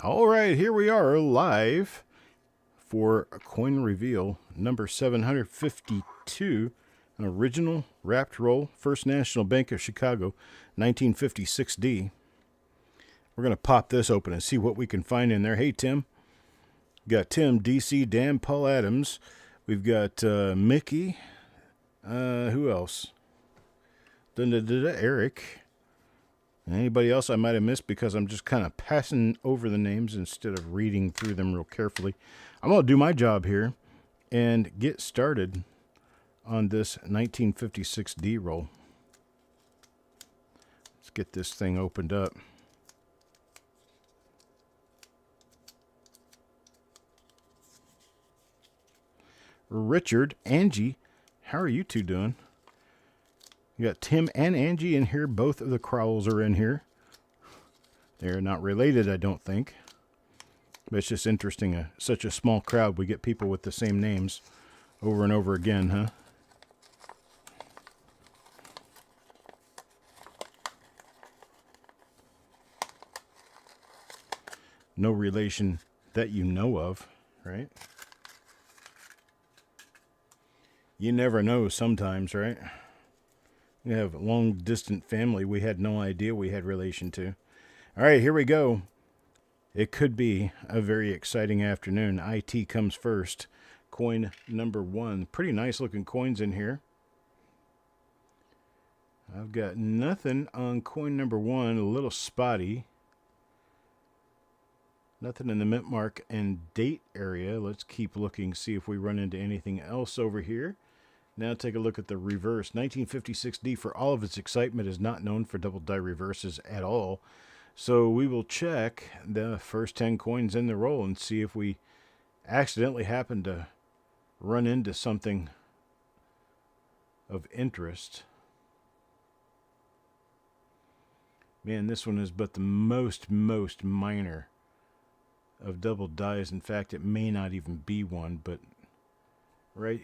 All right, here we are live for coin reveal number 752, an original wrapped roll, First National Bank of Chicago, 1956D. We're going to pop this open and see what we can find in there. Hey, Tim. Got Tim, DC, Dan, Paul Adams. We've got Mickey. Who else? Eric. Anybody else I might have missed because I'm just kind of passing over the names instead of reading through them real carefully. I'm going to do my job here and get started on this 1956D roll. Let's get this thing opened up. Richard, Angie, how are you two doing? You got Tim and Angie in here. Both of the Crowells are in here. They're not related, I don't think. But it's just interesting. Such a small crowd, we get people with the same names over and over again, huh? No relation that you know of, right? You never know sometimes, right? We have a long-distant family we had no idea we had relation to. All right, here we go. It could be a very exciting afternoon. IT comes first. Coin number 1. Pretty nice-looking coins in here. I've got nothing on coin number 1. A little spotty. Nothing in the mint mark and date area. Let's keep looking, see if we run into anything else over here. Now take a look at the reverse. 1956D, for all of its excitement, is not known for double die reverses at all. So we will check the first 10 coins in the roll and see if we accidentally happen to run into something of interest. Man, this one is but the most minor of double dies. In fact, it may not even be one, but right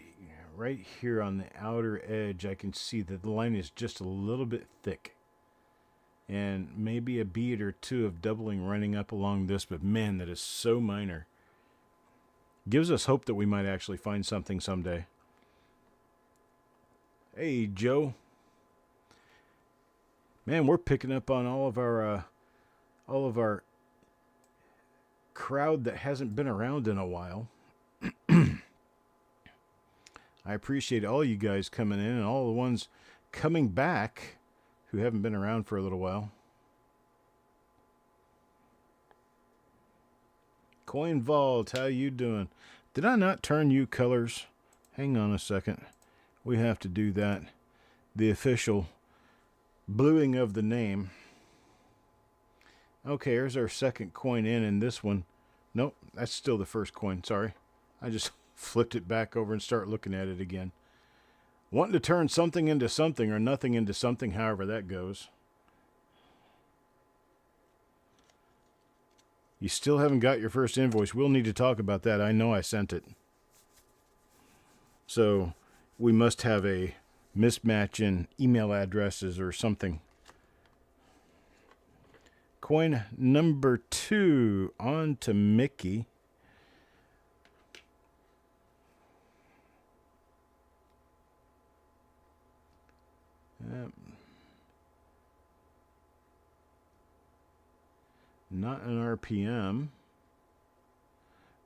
here on the outer edge, I can see that the line is just a little bit thick. And maybe a bead or two of doubling running up along this, but man, that is so minor. Gives us hope that we might actually find something someday. Hey, Joe. Man, we're picking up on all of our crowd that hasn't been around in a while. I appreciate all you guys coming in and all the ones coming back who haven't been around for a little while. Coin Vault, how you doing? Did I not turn you colors? Hang on a second. We have to do that. The official bluing of the name. Okay, here's our second coin in, and this one. Nope, that's still the first coin. Sorry. I just flipped it back over and start looking at it again. Wanting to turn something into something or nothing into something, however that goes. You still haven't got your first invoice. We'll need to talk about that. I know I sent it. So we must have a mismatch in email addresses or something. Coin number 2, on to Mickey. Not an RPM.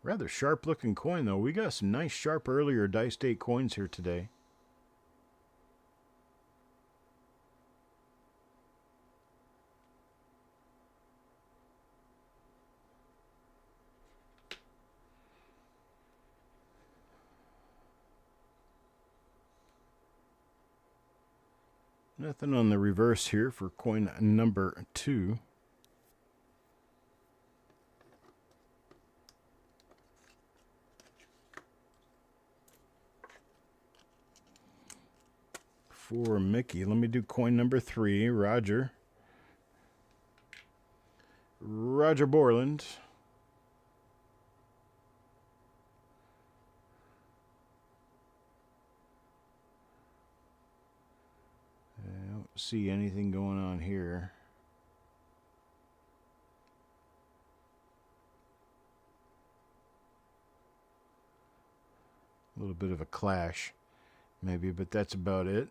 Rather sharp looking coin though. We got some nice sharp earlier dice date coins here today. Nothing on the reverse here for coin number 2. For Mickey, let me do coin number 3, Roger. Roger Borland. I don't see anything going on here. little bit of a clash, maybe, but that's about it.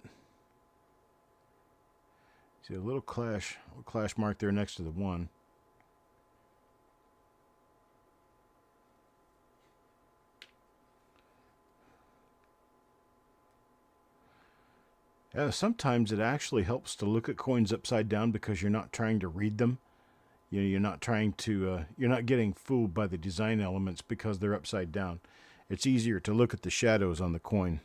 See a little clash mark there next to the 1. Sometimes it actually helps to look at coins upside down because you're not trying to read them. You know, you're not trying to, you're not getting fooled by the design elements because they're upside down. It's easier to look at the shadows on the coin.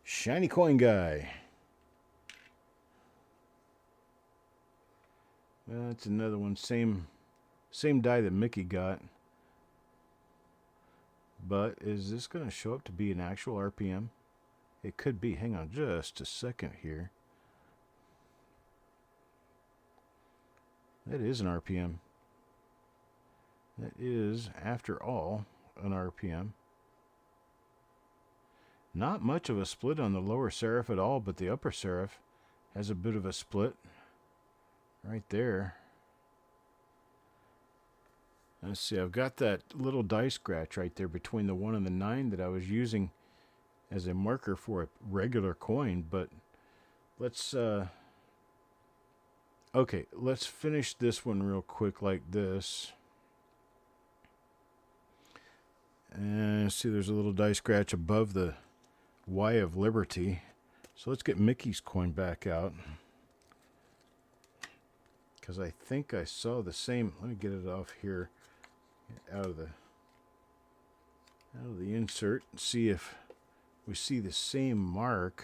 Shiny coin guy. That's another one. Same die that Mickey got. But is this going to show up to be an actual RPM? It could be. Hang on just a second here. That is an RPM. That is, after all, an RPM. Not much of a split on the lower serif at all, but the upper serif has a bit of a split right there. Let's see, I've got that little die scratch right there between the 1 and the 9 that I was using as a marker for a regular coin, but let's okay, let's finish this one real quick like this. And see, there's a little die scratch above the Y of Liberty. So let's get Mickey's coin back out, because I think I saw the same. Let me get it off here, out of the insert, and see if we see the same mark.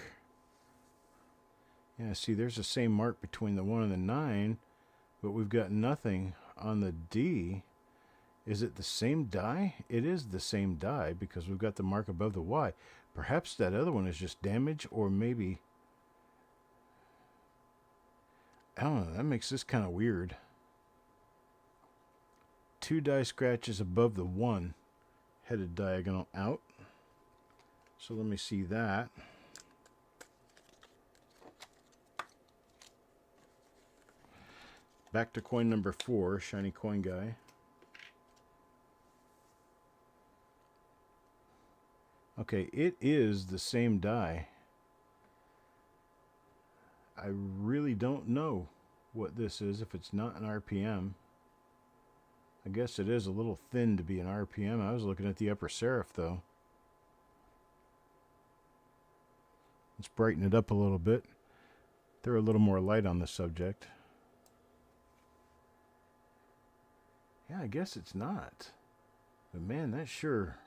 Yeah, see, there's the same mark between the 1 and the 9, but we've got nothing on the D. Is it the same die? It is the same die because we've got the mark above the Y. Perhaps that other one is just damage, or maybe, I don't know, that makes this kind of weird. 2 die scratches above the 1 headed diagonal out. So let me see that. Back to coin number 4, shiny coin guy. Okay, it is the same die. I really don't know what this is if it's not an RPM. I guess it is a little thin to be an RPM. I was looking at the upper serif though. Let's brighten it up a little bit. Throw a little more light on the subject. Yeah, I guess it's not. But man, that's sure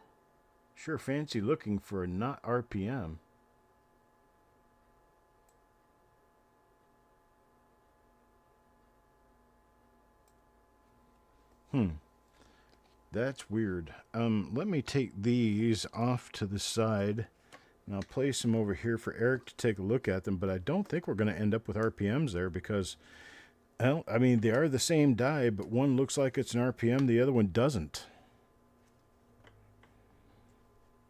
fancy looking for a not RPM. That's weird. Let me take these off to the side, and I'll place them over here for Eric to take a look at them, but I don't think we're going to end up with RPMs there because, well, I mean, they are the same die, but one looks like it's an RPM, the other one doesn't.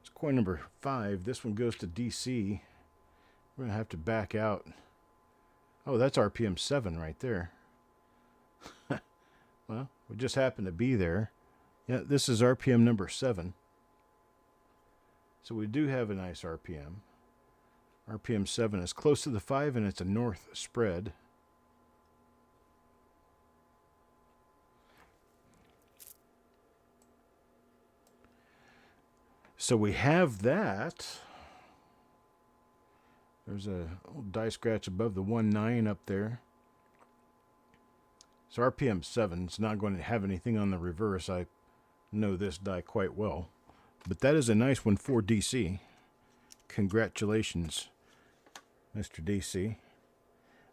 It's coin number 5. This one goes to DC. We're going to have to back out. Oh, that's RPM 7 right there. Well, we just happen to be there. Yeah, this is RPM number 7. So we do have a nice RPM. RPM 7 is close to the 5, and it's a north spread. So we have that. There's a little die scratch above the 1-9 up there. So RPM 7 is not going to have anything on the reverse. I know this die quite well. But that is a nice one for DC. Congratulations, Mr. DC.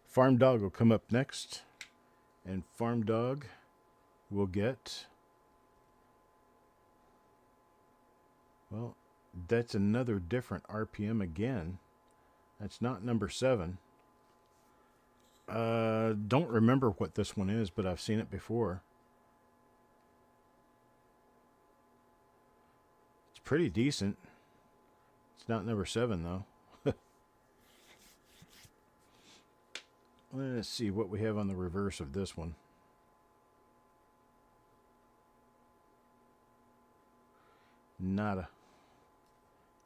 Farm Dog will come up next. And Farm Dog will get... Well, that's another different RPM again. That's not number 7. Don't remember what this one is, but I've seen it before. It's pretty decent. It's not number 7 though. Let's see what we have on the reverse of this one. Nada.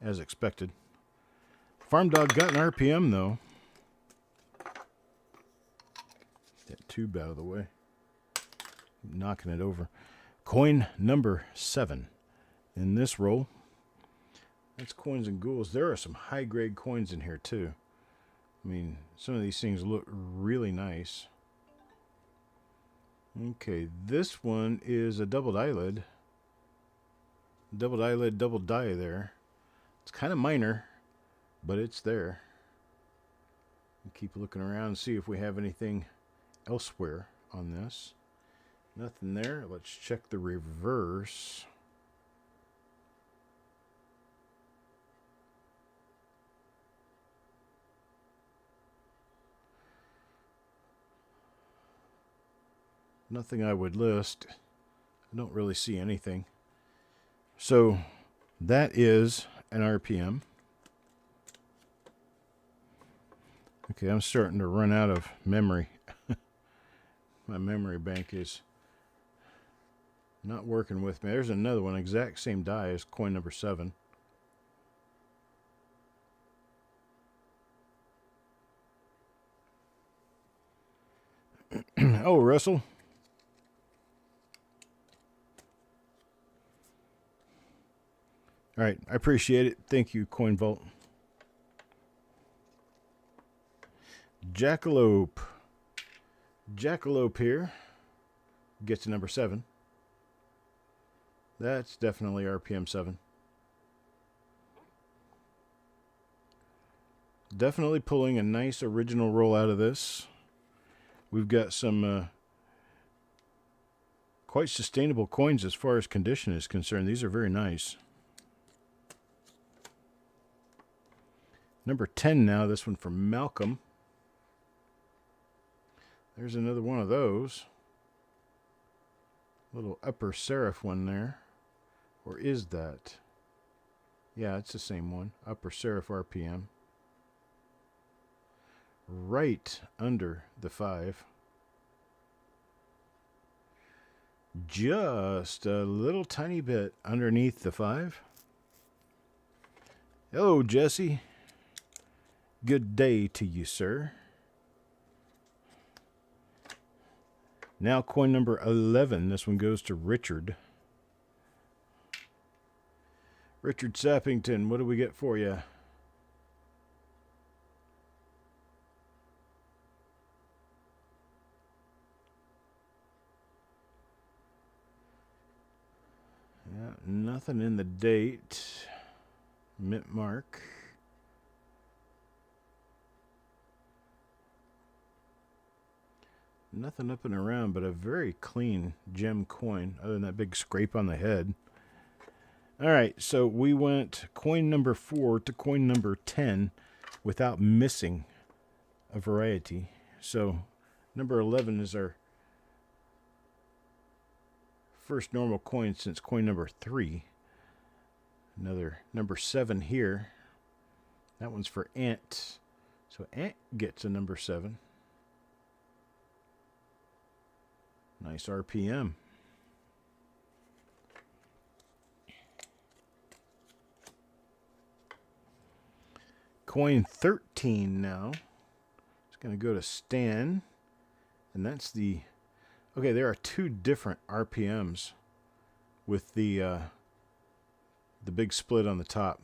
As expected. Farm Dog got an RPM, though. Get that tube out of the way. Knocking it over. Coin number 7 in this roll. That's coins and ghouls. There are some high-grade coins in here, too. I mean, some of these things look really nice. Okay, this one is a doubled eyelid. Doubled eyelid, double die there. It's kind of minor, but it's there. We'll keep looking around and see if we have anything elsewhere on this. Nothing there. Let's check the reverse. Nothing I would list. I don't really see anything. So that is an RPM. Okay, I'm starting to run out of memory. My memory bank is not working with me. There's another one, exact same die as coin number 7. Oh, Russell. All right, I appreciate it. Thank you, Coin Vault. Jackalope. Jackalope here gets to number 7. That's definitely RPM 7. Definitely pulling a nice original roll out of this. We've got some quite sustainable coins as far as condition is concerned. These are very nice. Number 10 now, this one from Malcolm. There's another one of those. Little upper serif one there. Or is that? Yeah, it's the same one. Upper serif RPM. Right under the 5. Just a little tiny bit underneath the 5. Hello, Jesse. Good day to you, sir. Now coin number 11. This one goes to Richard. Richard Sappington, what do we get for you? Yeah, nothing in the date. Mint mark. Nothing up and around, but a very clean gem coin, other than that big scrape on the head. All right, so we went coin number 4 to coin number 10 without missing a variety. So number 11 is our first normal coin since coin number 3. Another number 7 here. That one's for Ant. So Ant gets a number 7. Nice RPM. Coin 13 now. It's going to go to Stan. And that's the... Okay, there are 2 different RPMs with the big split on the top.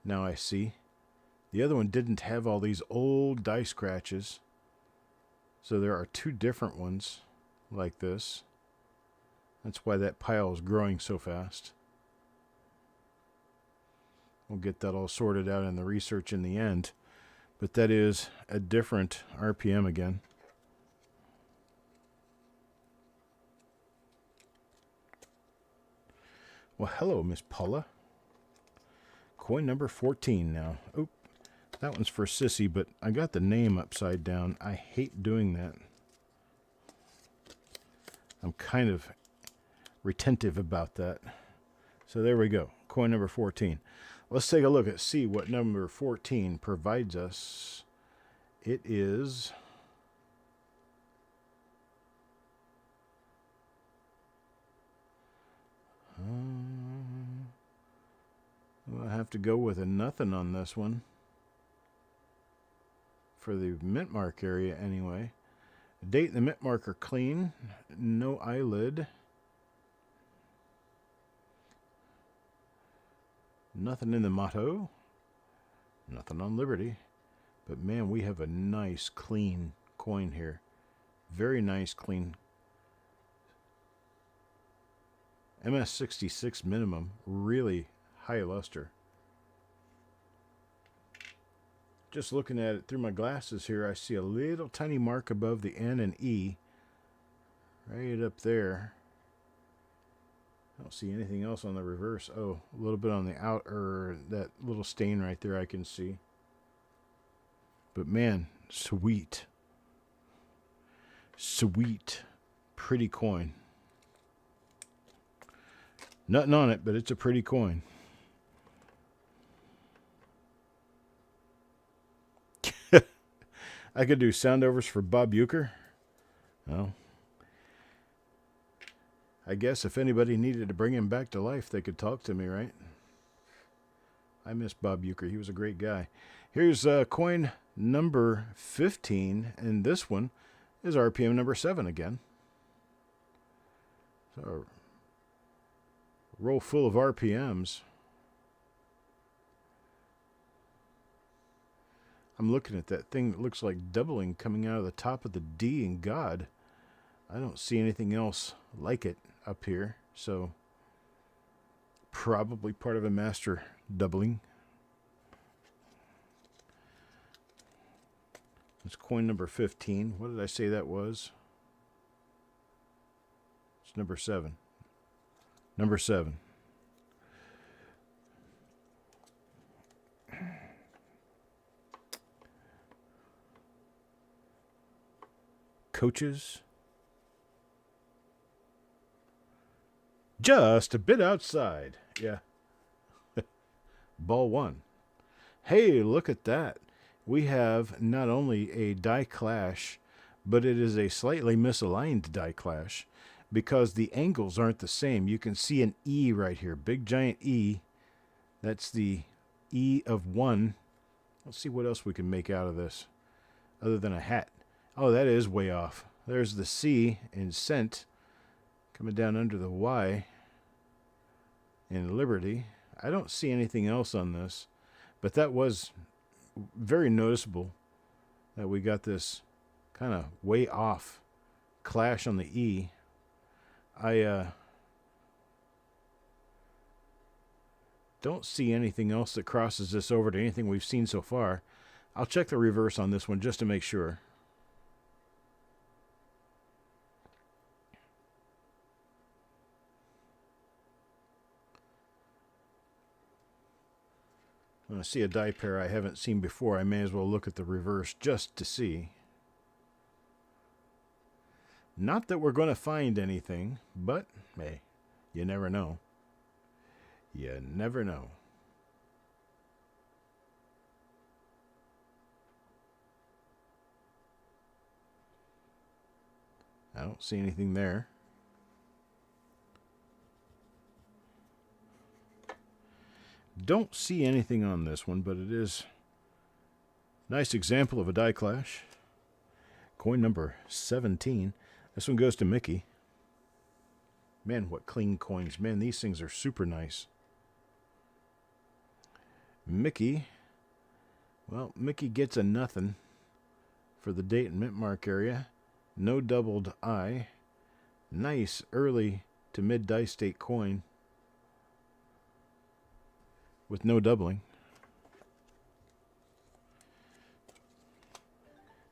Now I see. The other one didn't have all these old die scratches. So there are 2 different ones like this. That's why that pile is growing so fast. We'll get that all sorted out in the research in the end. But that is a different RPM again. Well, hello, Miss Paula. Coin number 14 now. Oop, that one's for Sissy, but I got the name upside down. I hate doing that. I'm kind of retentive about that. So there we go. Coin number 14. Let's take a look at see what number 14 provides us. It is have to go with a nothing on this one. For the mint mark area anyway. Date and the mint mark are clean. No eyelid. Nothing in the motto. Nothing on Liberty. But man, we have a nice clean coin here. Very nice clean. MS66 minimum. Really high luster. Just looking at it through my glasses here, I see a little tiny mark above the N and E. Right up there. I don't see anything else on the reverse. Oh, a little bit on the outer, that little stain right there I can see. But man, sweet. Sweet. Pretty coin. Nothing on it, but it's a pretty coin. I could do sound overs for Bob Uecker. Well, I guess if anybody needed to bring him back to life, they could talk to me, right? I miss Bob Uecker. He was a great guy. Here's coin number 15, and this one is RPM number 7 again. So, a roll full of RPMs. I'm looking at that thing that looks like doubling coming out of the top of the D in God. I don't see anything else like it up here, so probably part of a master doubling. It's coin number 15. What did I say that was? It's number 7. Number 7. Coaches. Just a bit outside. Yeah. Ball 1. Hey, look at that. We have not only a die clash, but it is a slightly misaligned die clash because the angles aren't the same. You can see an E right here. Big giant E. That's the E of 1. Let's see what else we can make out of this other than a hat. Oh, that is way off. There's the C in cent coming down under the Y in Liberty. I don't see anything else on this, but that was very noticeable that we got this kind of way off clash on the E. I don't see anything else that crosses this over to anything we've seen so far. I'll check the reverse on this one just to make sure. When I see a die pair I haven't seen before, I may as well look at the reverse just to see. Not that we're going to find anything, but hey, you never know. You never know. I don't see anything there. Don't see anything on this one, but it is a nice example of a die clash. Coin number 17. This one goes to Mickey. Man, what clean coins. Man, these things are super nice. Mickey. Well, Mickey gets a nothing for the date and mint mark area. No doubled I. Nice early to mid die state coin with no doubling.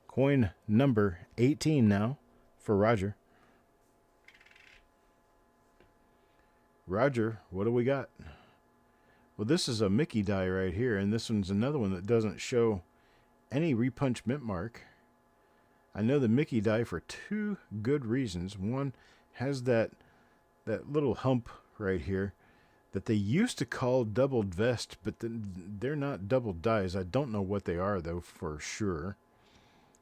Coin number 18 now for Roger. Roger, what do we got? Well, this is a Mickey die right here, and this one's another one that doesn't show any repunch mint mark. I know the Mickey die for two good reasons. One has that little hump right here that they used to call doubled vest, but they're not doubled dies. I don't know what they are, though, for sure.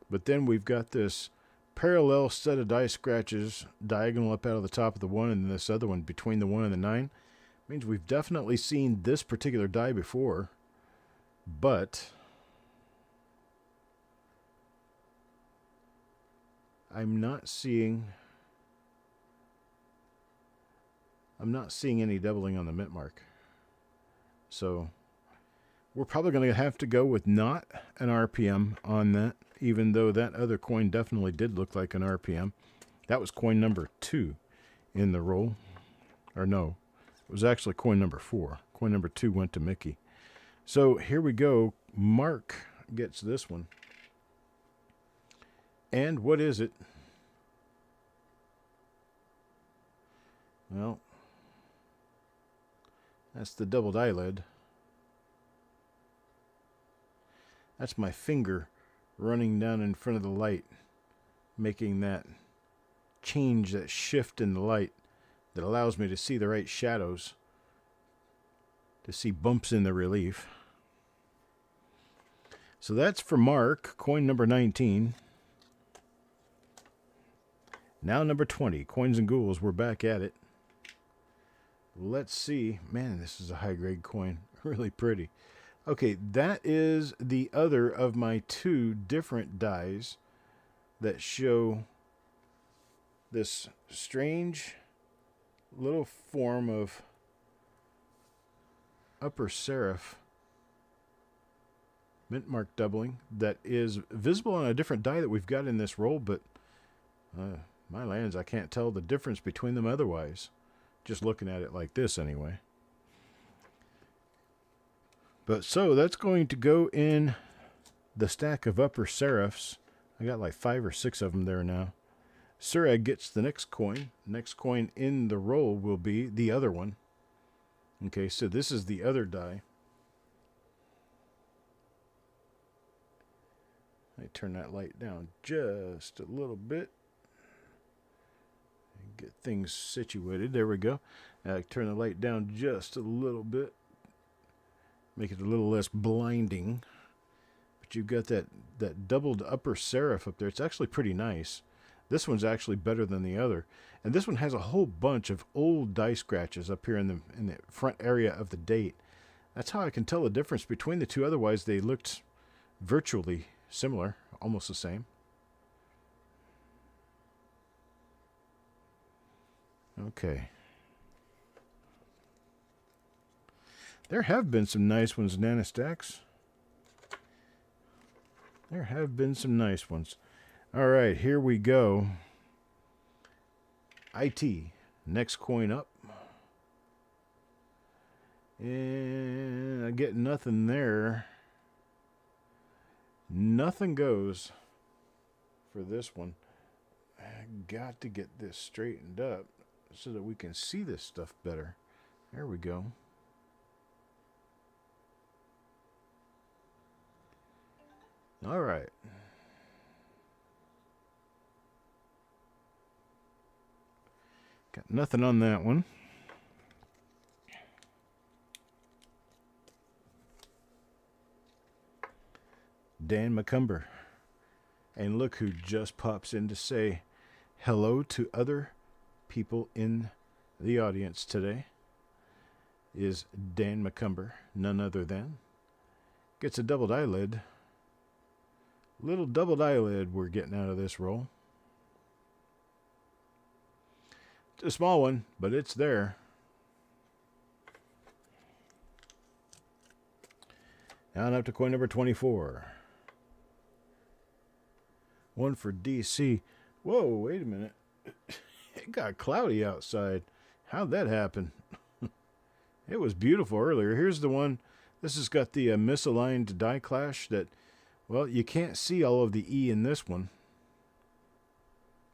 But then we've got this parallel set of die scratches diagonal up out of the top of the 1, and this other one between the 1 and the 9. Means we've definitely seen this particular die before, but I'm not seeing any doubling on the mint mark. So we're probably going to have to go with not an RPM on that, even though that other coin definitely did look like an RPM. That was coin number 2 in the roll. Or no, it was actually coin number 4. Coin number 2 went to Mickey. So here we go. Mark gets this one. And what is it? Well, that's the doubled eyelid. That's my finger running down in front of the light, making that change, that shift in the light that allows me to see the right shadows, to see bumps in the relief. So that's for Mark, coin number 19. Now number 20, coins and ghouls. We're back at it. Let's see. Man, this is a high-grade coin. Really pretty. Okay, that is the other of my 2 different dies that show this strange little form of upper serif mint mark doubling that is visible on a different die that we've got in this roll, but my lands, I can't tell the difference between them otherwise. Just looking at it like this anyway. But so that's going to go in the stack of upper serifs. I got like 5 or 6 of them there now. Surag gets the next coin. Next coin in the roll will be the other one. Okay, so this is the other die. I turn that light down just a little bit. Get things situated. There we go. I turn the light down just a little bit. Make it a little less blinding. But you've got that doubled upper serif up there. It's actually pretty nice. This one's actually better than the other. And this one has a whole bunch of old die scratches up here in the front area of the date. That's how I can tell the difference between the 2. Otherwise, they looked virtually similar, almost the same. Okay. There have been some nice ones, Nanostacks. There have been some nice ones. All right, here we go. IT, next coin up. And I get nothing there. Nothing goes for this one. I got to get this straightened up so that we can see this stuff better. There we go. All right. Got nothing on that one. Dan McCumber. And look who just pops in to say hello to other people in the audience today. Is Dan McCumber, none other than. Gets a doubled eyelid. Little doubled eyelid we're getting out of this roll. It's a small one, but it's there. Now up to coin number 24. One for DC. Whoa, wait a minute. It got cloudy outside. How'd that happen? It was beautiful earlier. Here's the one. This has got the misaligned die clash that, well, you can't see all of the E in this one.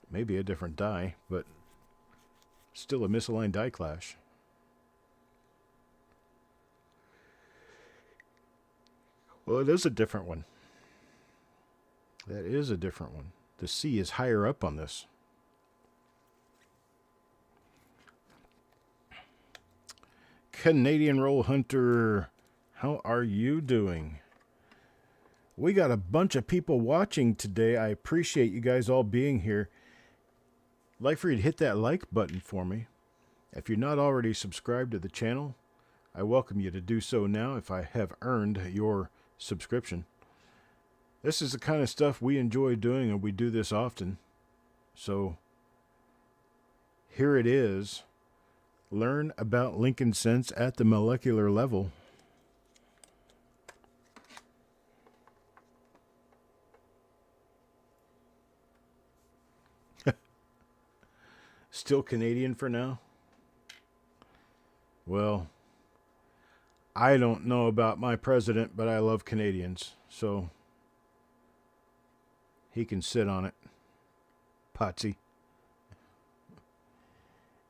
Maybe a different die, but still a misaligned die clash. Well, it is a different one. That is a different one. The C is higher up on this. Canadian Roll Hunter, how are you doing? We got a bunch of people watching today. I appreciate you guys all being here. I'd like for you to hit that like button for me. If you're not already subscribed to the channel, I welcome you to do so now if I have earned your subscription. This is the kind of stuff we enjoy doing, and we do this often. So here it is. Learn about Lincoln Sense at the molecular level. Still Canadian for now? Well, I don't know about my president, but I love Canadians, so he can sit on it. Potsy.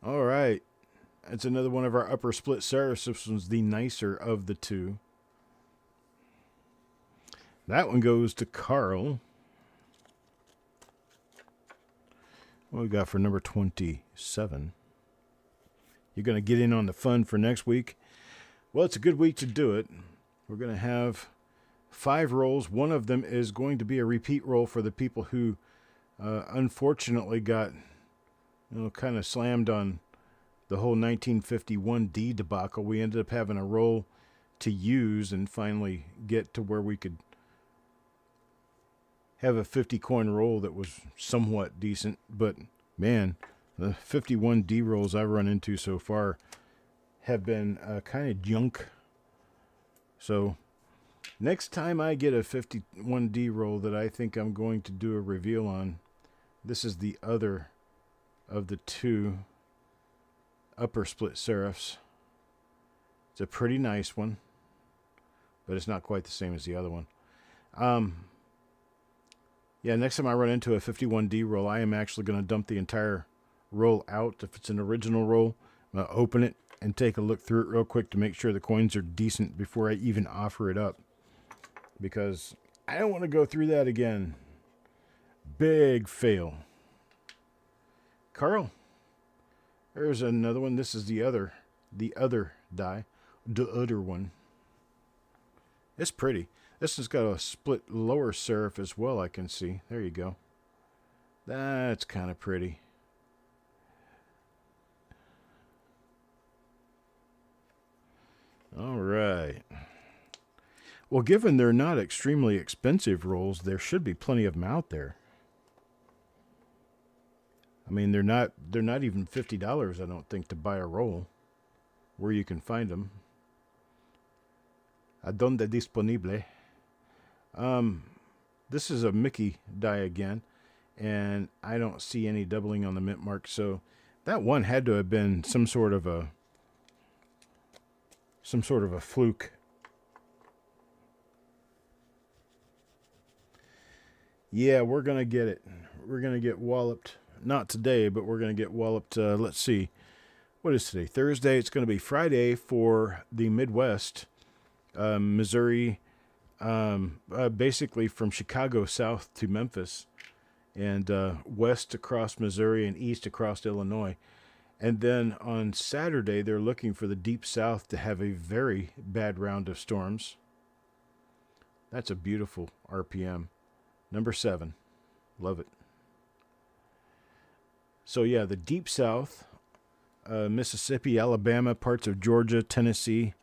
All right. That's another one of our upper split serifs. This one's the nicer of the two. That one goes to Carl. What we got for number 27? You're going to get in on the fun for next week? Well, it's a good week to do it. We're going to have 5 rolls. One of them is going to be a repeat roll for the people who unfortunately got kind of slammed on the whole 1951D debacle. We ended up having a roll to use and finally get to where we could have a 50 coin roll that was somewhat decent. But man, the 51D rolls I've run into so far have been kind of junk. So next time I get a 51D roll that I think I'm going to do a reveal on, this is the other of the 2 upper split serifs. It's a pretty nice one, but it's not quite the same as the other one. Yeah, next time I run into a 51D roll, I am actually going to dump the entire roll out. If it's an original roll, I'm going to open it and take a look through it real quick to make sure the coins are decent before I even offer it up, because I don't want to go through that again. Big fail. Carl, there's another one. This is the other die, the other one. It's pretty. This has got a split lower serif as well, I can see. There you go. That's kind of pretty. All right. Well, given they're not extremely expensive rolls, there should be plenty of them out there. I mean, they're not even $50, I don't think, to buy a roll where you can find them. Adonde disponible. This is a Mickey die again, and I don't see any doubling on the mint mark, so that one had to have been some sort of a fluke. Yeah, we're gonna get it. We're gonna get walloped. Not today, but we're gonna get walloped. Let's see, what is today? Thursday. It's gonna be Friday for the Midwest, Missouri. Basically from Chicago south to Memphis, and west across Missouri and east across Illinois. And then on Saturday, they're looking for the deep south to have a very bad round of storms. That's a beautiful RPM. Number 7. Love it. So yeah, the deep south, Mississippi, Alabama, parts of Georgia, Tennessee,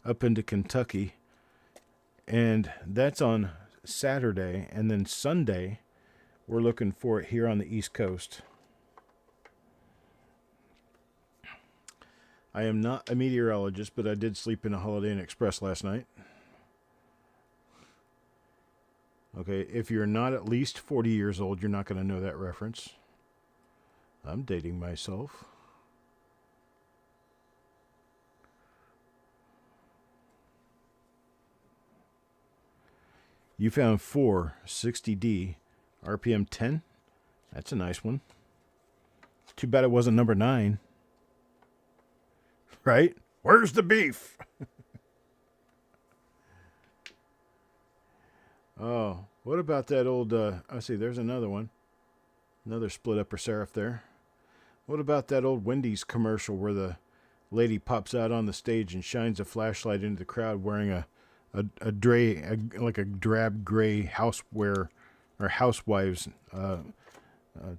up into Kentucky. And that's on Saturday. And then Sunday, we're looking for it here on the East Coast. I am not a meteorologist, but I did sleep in a Holiday Inn Express last night. Okay, if you're not at least 40 years old, you're not going to know that reference. I'm dating myself. You found 4 60D, RPM 10. That's a nice one. Too bad it wasn't number 9. Right? Where's the beef? Oh, what about that old, I see, there's another one. Another split upper serif there. What about that old Wendy's commercial where the lady pops out on the stage and shines a flashlight into the crowd wearing like a drab gray housewear or housewives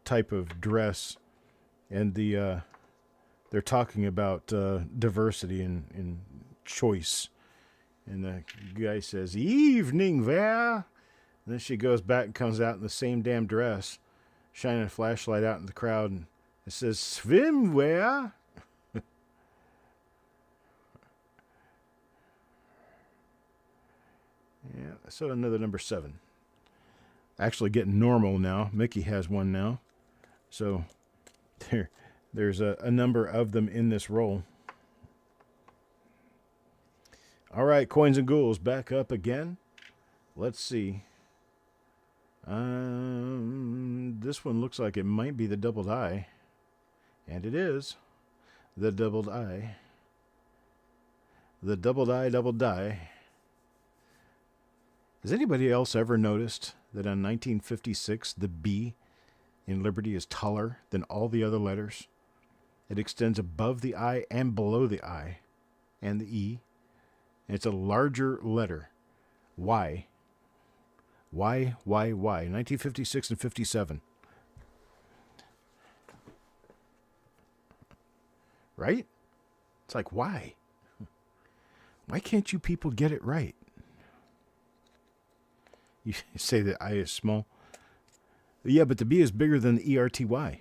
type of dress, and the they're talking about diversity and choice. And the guy says, "Evening there." And then she goes back and comes out in the same damn dress, shining a flashlight out in the crowd, and it says, "Swimwear." Yeah, so another number 7. Actually getting normal now. Mickey has one now. So there's a number of them in this roll. All right, coins and ghouls back up again. Let's see. This one looks like it might be the doubled eye. And it is the doubled eye. The doubled eye, double die. Has anybody else ever noticed that on 1956, the B in Liberty is taller than all the other letters? It extends above the I and below the I and the E. And it's a larger letter. Why? Why? 1956 and 57. Right? It's like, why? Why can't you people get it right? You say the I is small. Yeah, but the B is bigger than the ERTY.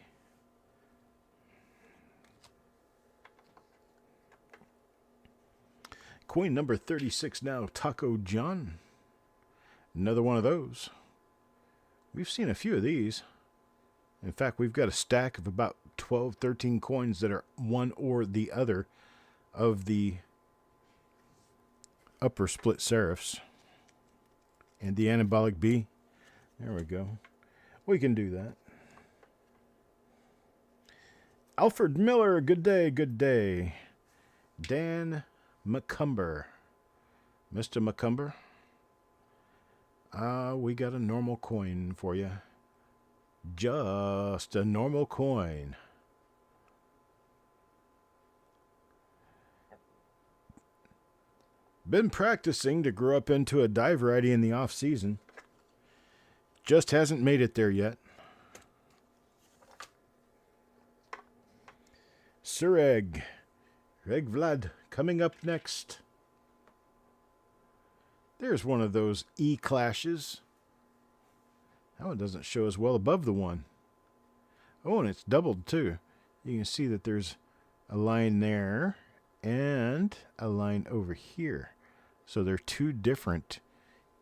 Coin number 36 now, Taco John. Another one of those. We've seen a few of these. In fact, we've got a stack of about 12, 13 coins that are one or the other of the upper split serifs. And the anabolic B. There we go. We can do that. Alfred Miller, good day, good day. Dan McCumber. Mr. McCumber. We got a normal coin for you. Just a normal coin. Been practicing to grow up into a die variety in the off season. Just hasn't made it there yet. Sureg. Reg Vlad coming up next. There's one of those E-clashes. That one doesn't show as well above the one. Oh, and it's doubled too. You can see that there's a line there and a line over here. So there are two different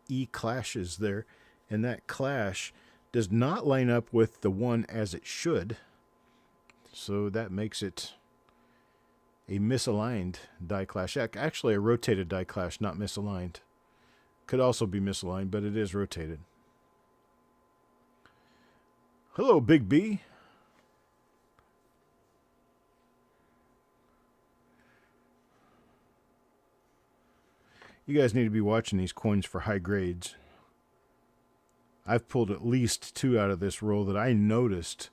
E-clashes there. And that clash does not line up with the one as it should. So that makes it a misaligned die clash. Actually, a rotated die clash, not misaligned. Could also be misaligned, but it is rotated. Hello, Big B. You guys need to be watching these coins for high grades. I've pulled at least 2 out of this roll that I noticed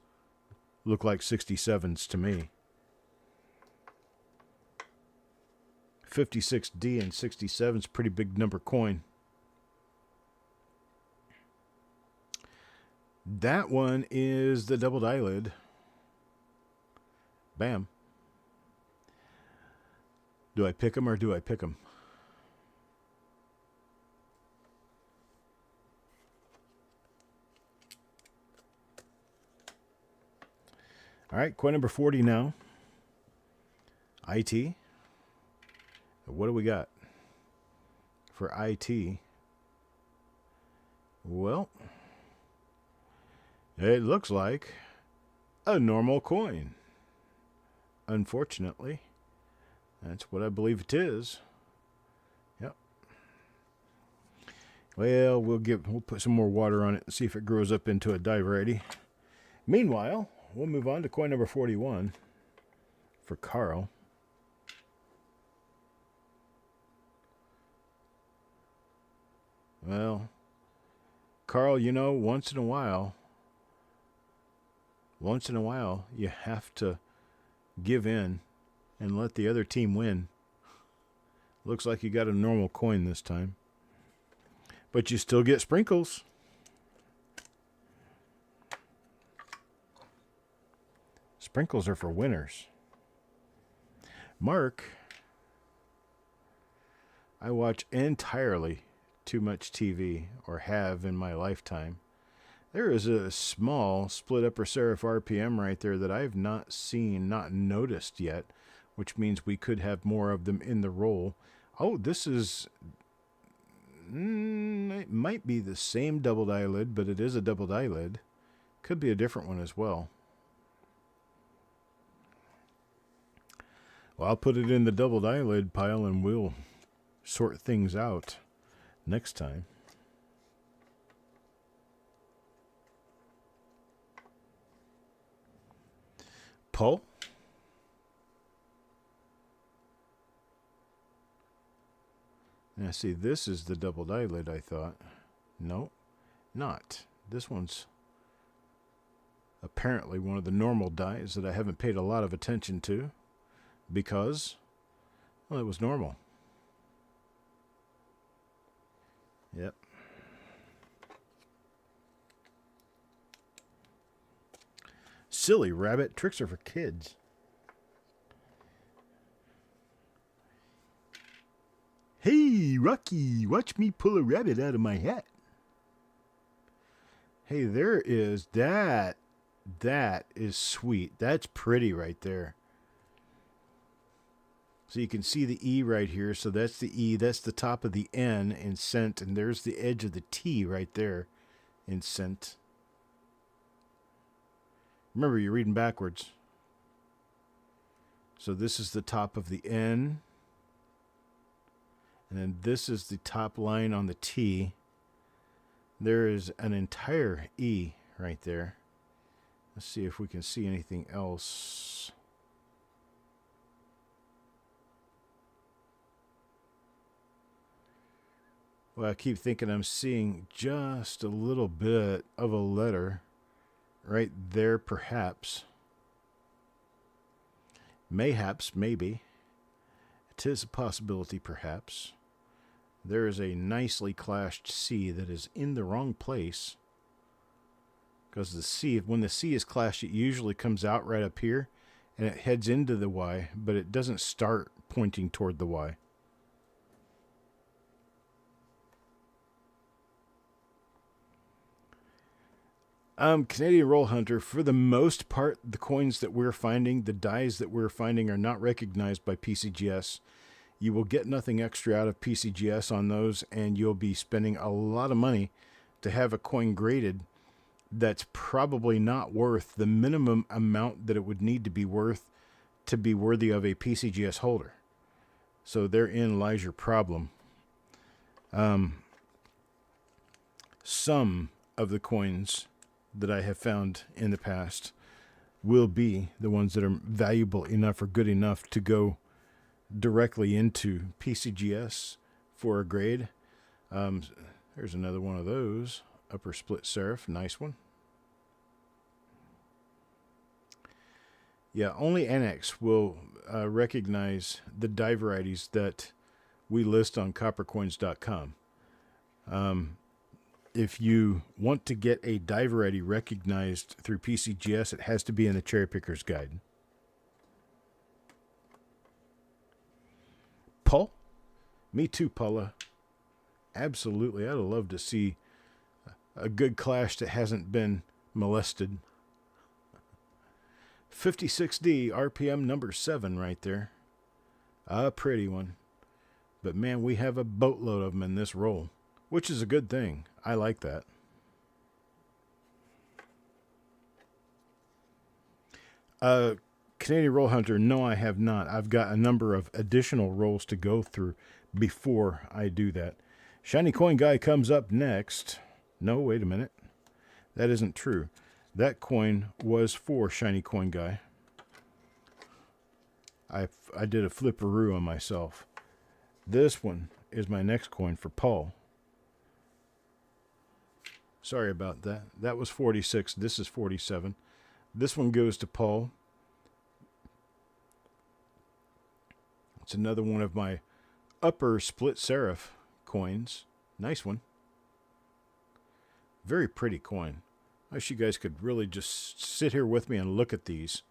look like 67s to me. 56D and 67 is a pretty big number coin. That one is the doubled eyelid. Bam. Do I pick them or do I pick them? All right, coin number 40 now. IT. What do we got for IT? Well, it looks like a normal coin. Unfortunately, that's what I believe it is. Yep. Well, we'll put some more water on it and see if it grows up into a die variety. Meanwhile, we'll move on to coin number 41 for Carl. Well, Carl, you know, once in a while, you have to give in and let the other team win. Looks like you got a normal coin this time. But you still get sprinkles. Sprinkles are for winners. Mark, I watch entirely too much TV, or have in my lifetime. There is a small split upper serif RPM right there that I've not seen, not noticed yet, which means we could have more of them in the roll. Oh, this is... it might be the same doubled eyelid, but it is a doubled eyelid. Could be a different one as well. Well, I'll put it in the doubled eyelid pile and we'll sort things out next time. Paul? Now see, this is the doubled eyelid, I thought. No, not. This one's apparently one of the normal dyes that I haven't paid a lot of attention to because, well, it was normal. Yep. Silly rabbit. Tricks are for kids. Hey, Rocky, watch me pull a rabbit out of my hat. Hey, there is that. That is sweet. That's pretty right there. So you can see the E right here. So that's the E. That's the top of the N in scent. And there's the edge of the T right there in scent. Remember, you're reading backwards. So this is the top of the N. And then this is the top line on the T. There is an entire E right there. Let's see if we can see anything else. Well, I keep thinking I'm seeing just a little bit of a letter right there, perhaps. Mayhaps, maybe. It is a possibility, perhaps. There is a nicely clashed C that is in the wrong place. Because the C, when the C is clashed, it usually comes out right up here and it heads into the Y, but it doesn't start pointing toward the Y. Canadian Roll Hunter, for the most part, the coins that we're finding, the dies that we're finding are not recognized by PCGS. You will get nothing extra out of PCGS on those, and you'll be spending a lot of money to have a coin graded that's probably not worth the minimum amount that it would need to be worth to be worthy of a PCGS holder. So therein lies your problem. Some of the coins that I have found in the past will be the ones that are valuable enough or good enough to go directly into PCGS for a grade. There's another one of those. Upper split serif. Nice one. Yeah, only Annex will recognize the die varieties that we list on coppercoins.com. If you want to get a die variety recognized through PCGS, it has to be in the Cherry Picker's Guide. Paul? Me too, Paula. Absolutely. I'd love to see a good clash that hasn't been molested. 56D, RPM number 7 right there. A pretty one. But man, we have a boatload of them in this roll, which is a good thing. I like that. Canadian Roll Hunter, no, I have not. I've got a number of additional rolls to go through before I do that. Shiny Coin Guy comes up next. No, wait a minute. That isn't true. That coin was for Shiny Coin Guy. I did a flipperoo on myself. This one is my next coin for Paul. Sorry about that. That was 46. This is 47. This one goes to Paul. It's another one of my upper split serif coins. Nice one. Very pretty coin. I wish you guys could really just sit here with me and look at these.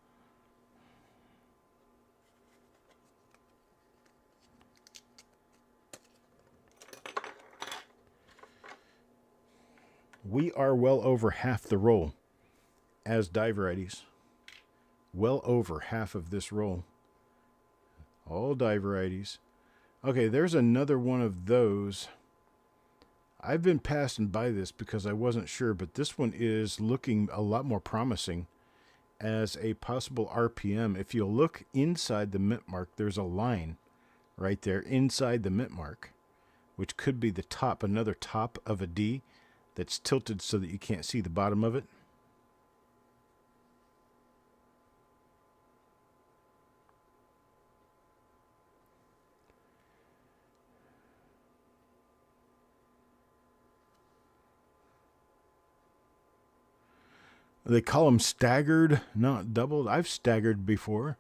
we are well over half the roll as die varieties. Well over half of this roll. All die varieties. Okay, there's another one of those. I've been passing by this because I wasn't sure, but this one is looking a lot more promising as a possible RPM. If you look inside the mint mark, there's a line right there inside the mint mark, which could be the top, another top of a D that's tilted so that you can't see the bottom of it. They call them staggered, not doubled. I've staggered before.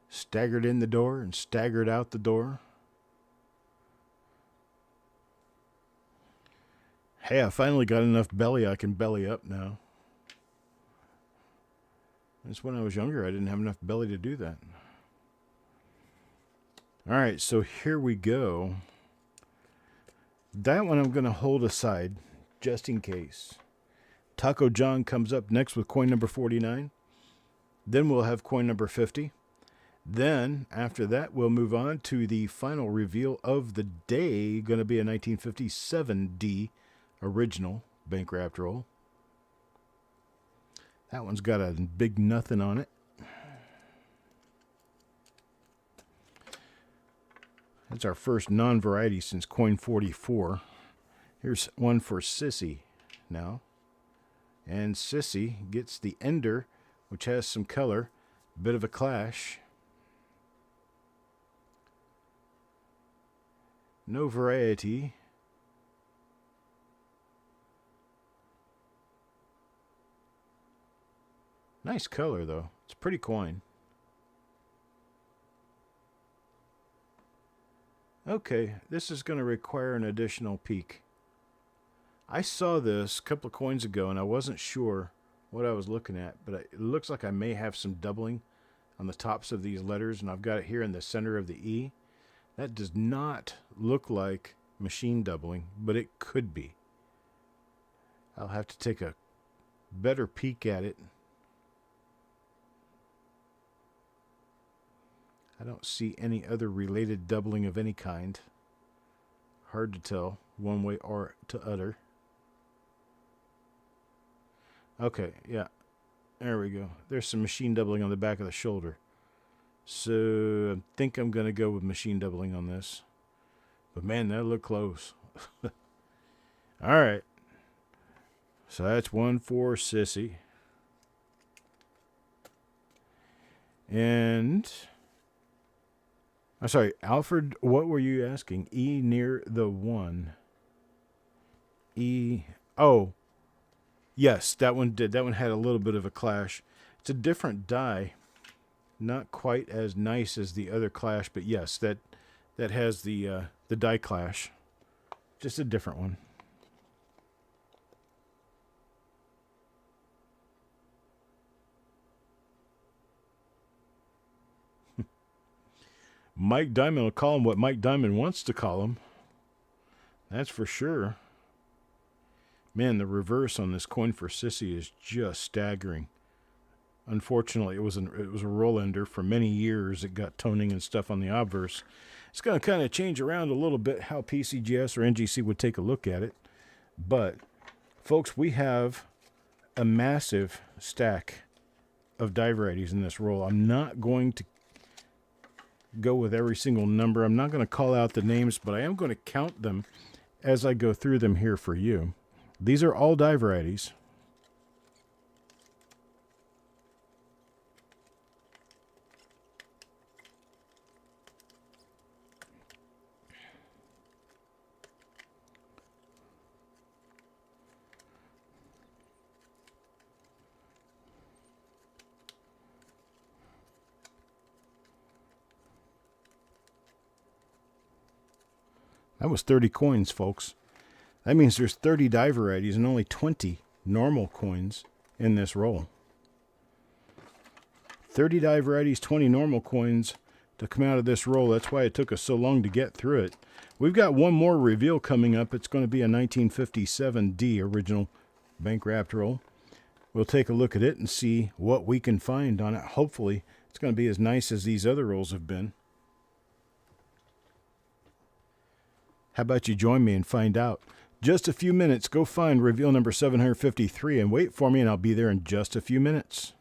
Staggered in the door and staggered out the door. Hey, I finally got enough belly I can belly up now. That's when I was younger. I didn't have enough belly to do that. All right, so here we go. That one I'm going to hold aside just in case. Taco John comes up next with coin number 49. Then we'll have coin number 50. Then, after that, we'll move on to the final reveal of the day. Going to be a 1957D original bank wrapped roll. That one's got a big nothing on it. That's our first non-variety since coin 44. Here's one for Sissy now. And Sissy gets the Ender, which has some color. Bit of a clash. No variety. Nice color, though. It's a pretty coin. Okay, this is going to require an additional peek. I saw this a couple of coins ago, and I wasn't sure what I was looking at, but it looks like I may have some doubling on the tops of these letters, and I've got it here in the center of the E. That does not look like machine doubling, but it could be. I'll have to take a better peek at it. I don't see any other related doubling of any kind. Hard to tell one way or to other. Okay, yeah. There we go. There's some machine doubling on the back of the shoulder. So I think I'm going to go with machine doubling on this. But man, that looked close. All right. So that's one for Sissy. And I'm sorry, Alfred, what were you asking? E near the 1. E. Oh. Yes, that one did. That one had a little bit of a clash. It's a different die. Not quite as nice as the other clash, but yes, that has the die clash. Just a different one. Mike Diamond will call him what Mike Diamond wants to call him. That's for sure. Man, the reverse on this coin for Sissy is just staggering. Unfortunately, it was a roll ender for many years. It got toning and stuff on the obverse. It's going to kind of change around a little bit how PCGS or NGC would take a look at it. But, folks, we have a massive stack of die varieties in this roll. I'm not going to go with every single number. I'm not going to call out the names, but I am going to count them as I go through them here for you. These are all die varieties. That was 30 coins, folks. That means there's 30 die varieties and only 20 normal coins in this roll. 30 die varieties, 20 normal coins, to come out of this roll. That's why it took us so long to get through it. We've got one more reveal coming up. It's going to be a 1957D original bank wrapped roll. We'll take a look at it and see what we can find on it. Hopefully, it's going to be as nice as these other rolls have been. How about you join me and find out? Just a few minutes. Go find reveal number 753 and wait for me, and I'll be there in just a few minutes.